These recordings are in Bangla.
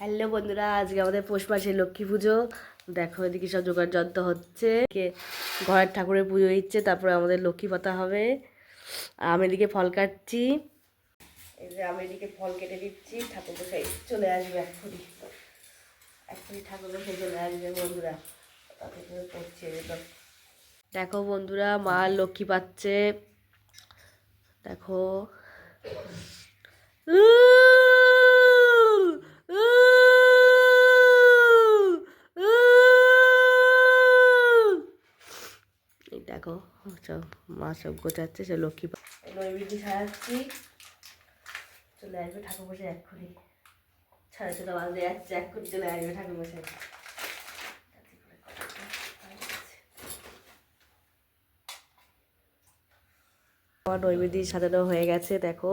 হ্যালো বন্ধুরা, আজকে আমাদের পৌষ মাসের লক্ষ্মী পুজো। দেখো এদিকে সব জোগাড় যন্ত্র হচ্ছে, ঘরের ঠাকুরের পুজো দিচ্ছে, তারপরে আমাদের লক্ষ্মী পাতা হবে। আর আমি এদিকে ফল কাটছি। এই যে আমি এদিকে ফল কেটে দিচ্ছি, ঠাকুর বসাই চলে আসবে এক্ষুনি। এক্ষুনি ঠাকুর বসাই চলে আসবে বন্ধুরা। তাতে করে পড়ছে দেখো বন্ধুরা, মা লক্ষ্মী পাচ্ছে। দেখো দেখো সব মা সব গোছাচ্ছে, সে লক্ষ্মী নৈবেদ্য সাজাচ্ছি, চলে আসবে ঠাকুর বসে এক্ষুনি। 6:30 বাজে যাচ্ছে, এক্ষুনি চলে আসবে ঠাকুর বসে। আমার নৈবেদ্য সাজানো হয়ে গেছে দেখো।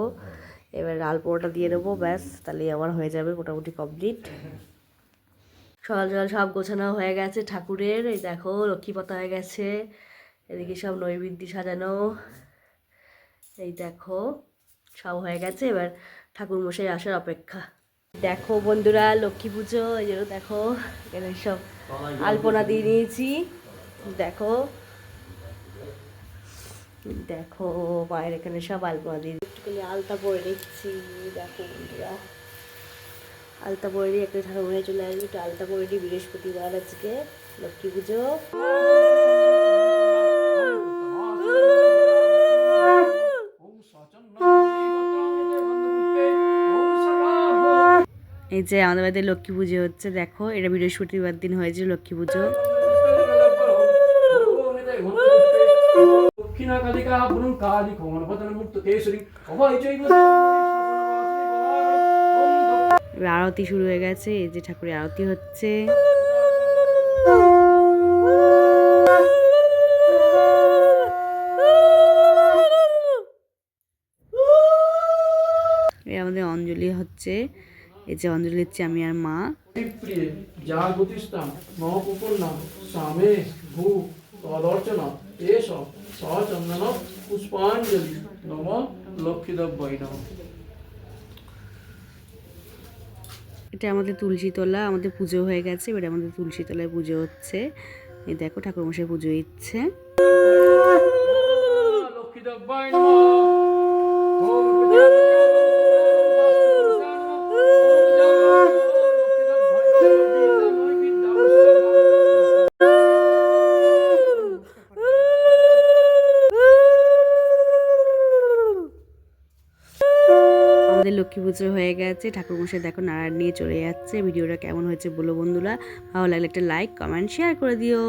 এবার লাল পোড়াটা দিয়ে দেবো, ব্যাস তাহলে আমার হয়ে যাবে মোটামুটি কমপ্লিট। সকাল সকাল সব গোছানো হয়ে গেছে ঠাকুরের। এই দেখো লক্ষ্মী পাতা হয়ে গেছে, এদিকে সব নৈবেদ্য সাজানো। এই দেখো সব হয়ে গেছে, এবার ঠাকুর মশাই আসার অপেক্ষা। দেখো বন্ধুরা লক্ষ্মী পুজো, এই জন্য দেখো এখানে সব আলপনা দিয়ে নিয়েছি। দেখো দেখো মায়ের এখানে সব আলপনা দিয়ে একটুখানি আলতা পরে নিচ্ছি। দেখো বন্ধুরা আলতা পরে নিয়ে একটা ঠাকুর মনে চলে আসবে, একটু আলতা পরে নিই। বৃহস্পতিবার আজকে লক্ষ্মী পুজো। এই যে আমাদের বাড়িতে লক্ষ্মী পুজো হচ্ছে দেখো, এটা বৃহস্পতিবার দিন হয়েছে লক্ষ্মী পুজো। আরতি শুরু হয়ে গেছে, এই যে ঠাকুরের আরতি হচ্ছে। আমাদের অঞ্জলি হচ্ছে, এই যে অঞ্জলি দিচ্ছি আমি আর মা। পুষ্পাঞ্জলি নম লক্ষ্মীদেবায় নমঃ। এটা আমাদের তুলসী তলা, আমাদের পুজো হয়ে গেছে, এবার আমাদের তুলসী তলায় পুজো হচ্ছে। এই দেখো ঠাকুর মশাই পুজো দিচ্ছে। আমাদের লক্ষ্মী পুজো হয়ে গেছে, ঠাকুরমশাই দেখো নারায়ণ নিয়ে চলে যাচ্ছে। ভিডিওটা কেমন হয়েছে বলো বন্ধুরা, ভালো লাগলে একটা লাইক কমেন্ট শেয়ার করে দিও।